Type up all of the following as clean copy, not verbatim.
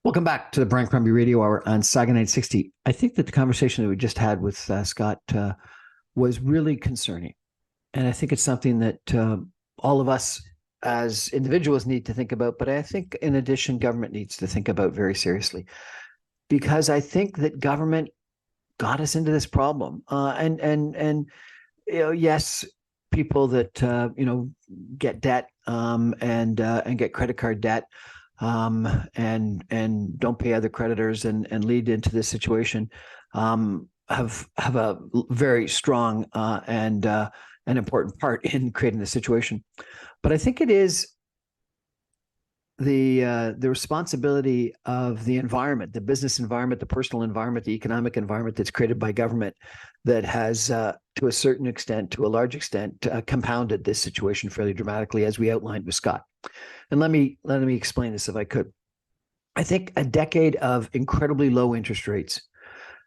Welcome back to the Brian Crombie Radio Hour on Saga 960. I think that the conversation that we just had with Scott was really concerning. And I think it's something that all of us as individuals need to think about. But I think, in addition, government needs to think about very seriously. Because I think that government got us into this problem. Yes, people that get debt and get credit card debt and don't pay other creditors and lead into this situation have a very strong and an important part in creating the situation. But I think it is the responsibility of the environment, the business environment, the personal environment, the economic environment that's created by government that has, to a certain extent, to a large extent, compounded this situation fairly dramatically, as we outlined with Scott. And let me explain this if I could. I think a decade of incredibly low interest rates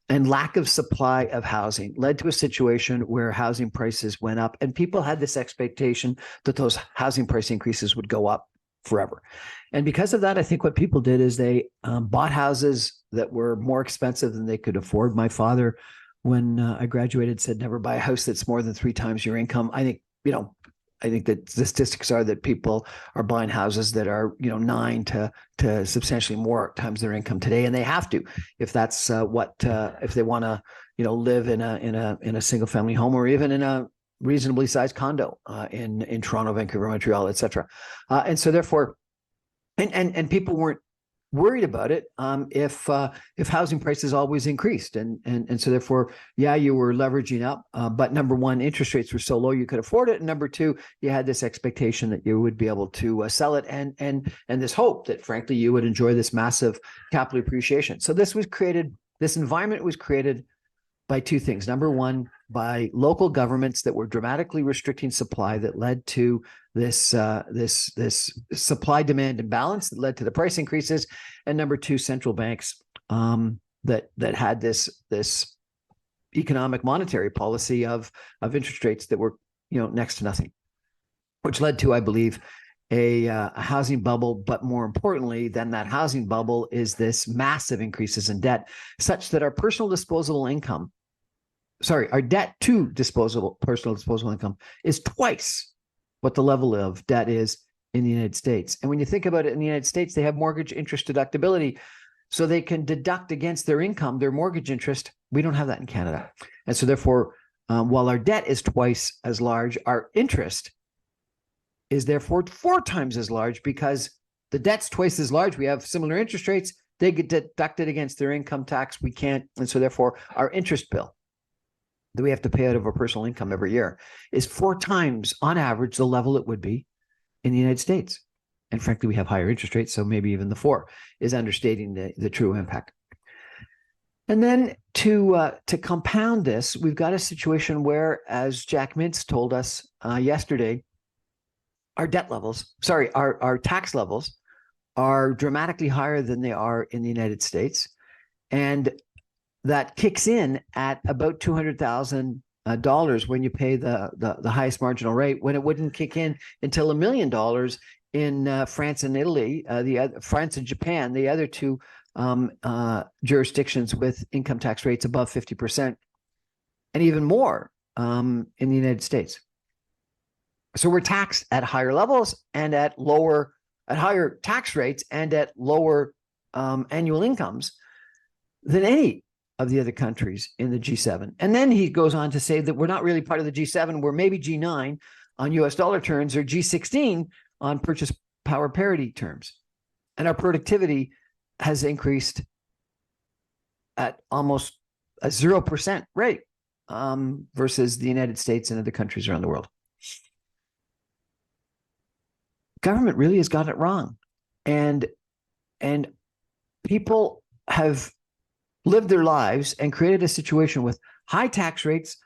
and lack of supply of housing led to a situation where housing prices went up, and people had this expectation that those housing price increases would go up forever. And because of that, I think what people did is they bought houses that were more expensive than they could afford. My father, when I graduated, said never buy a house that's more than 3 times your income. I think that the statistics are that people are buying houses that are 9 to substantially more times their income today, and they have to if that's if they want to live in a single family home, or even in a reasonably sized condo in Toronto, Vancouver, Montreal, etc. And so therefore, and people weren't worried about it if housing prices always increased, and so therefore, yeah, you were leveraging up, but number one, interest rates were so low you could afford it, and number two, you had this expectation that you would be able to sell it, and this hope that frankly you would enjoy this massive capital appreciation. So this environment was created by two things. Number one, by local governments that were dramatically restricting supply, that led to this supply demand imbalance that led to the price increases, and number two, central banks that had this economic monetary policy of interest rates that were next to nothing, which led to, I believe, a housing bubble. But more importantly than that housing bubble is this massive increases in debt, such that our personal disposable income, our debt to personal disposable income is twice what the level of debt is in the United States. And when you think about it, in the United States, they have mortgage interest deductibility, so they can deduct against their income their mortgage interest. We don't have that in Canada. And so therefore, while our debt is twice as large, our interest is therefore 4 times as large, because the debt's twice as large. We have similar interest rates. They get deducted against their income tax. We can't. And so therefore, our interest bill that we have to pay out of our personal income every year is 4 times on average the level it would be in the United States. And frankly, we have higher interest rates, so maybe even the 4 is understating the true impact. And then to compound this, we've got a situation where, as Jack Mintz told us yesterday, our tax levels are dramatically higher than they are in the United States. And that kicks in at about $200,000 when you pay the highest marginal rate, when it wouldn't kick in until $1 million in France and Italy, France and Japan, the other two jurisdictions with income tax rates above 50%, and even more in the United States. So we're taxed at higher levels and at higher tax rates and at lower annual incomes than any of the other countries in the G7. And then he goes on to say that we're not really part of the G7. We're maybe G9 on US dollar terms, or G16 on purchase power parity terms. And our productivity has increased at almost a 0% rate versus the United States and other countries around the world. Government really has got it wrong. And people have lived their lives and created a situation with high tax rates,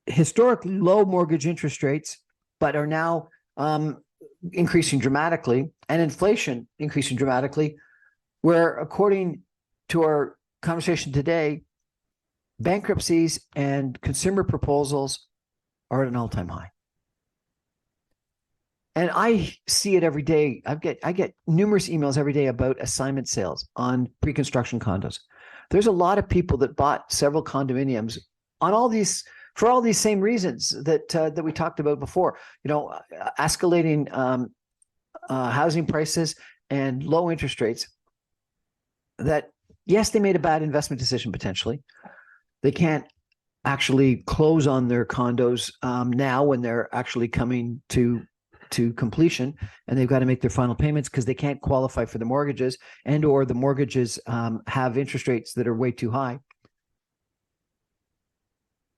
historically low mortgage interest rates, but are now increasing dramatically, and inflation increasing dramatically, where, according to our conversation today, bankruptcies and consumer proposals are at an all-time high. And I see it every day. I get numerous emails every day about assignment sales on pre-construction condos. There's a lot of people that bought several condominiums on all these for all these same reasons that we talked about before. Escalating housing prices and low interest rates. That yes, they made a bad investment decision potentially. They can't actually close on their condos now when they're actually coming to completion, and they've got to make their final payments because they can't qualify for the mortgages, and or the mortgages have interest rates that are way too high.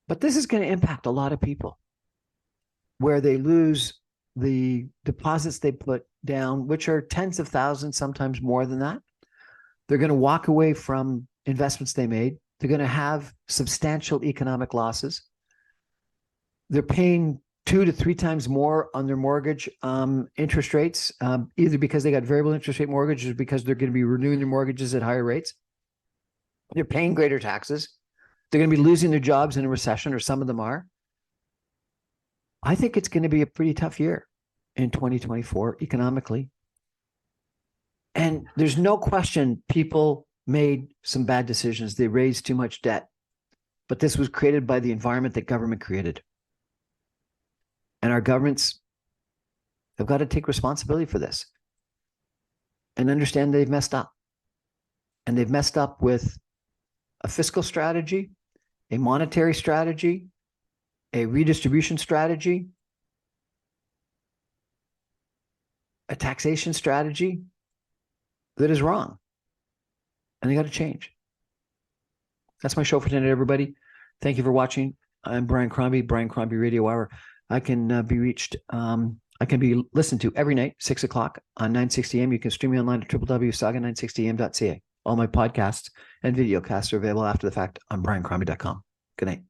But this is going to impact a lot of people where they lose the deposits they put down, which are tens of thousands, sometimes more than that. They're going to walk away from investments they made. They're going to have substantial economic losses. They're paying 2 to 3 times more on their mortgage interest rates, either because they got variable interest rate mortgages or because they're going to be renewing their mortgages at higher rates. They're paying greater taxes. They're going to be losing their jobs in a recession, or some of them are. I think it's going to be a pretty tough year in 2024 economically. And there's no question people made some bad decisions. They raised too much debt. But this was created by the environment that government created. And our governments have got to take responsibility for this and understand they've messed up. And they've messed up with a fiscal strategy, a monetary strategy, a redistribution strategy, a taxation strategy that is wrong. And they got to change. That's my show for tonight, everybody. Thank you for watching. I'm Brian Crombie, Brian Crombie Radio Hour. I can be reached, I can be listened to every night, 6 o'clock on 960 AM. You can stream me online at www.saga960am.ca. All my podcasts and video casts are available after the fact on briancrombie.com. Good night.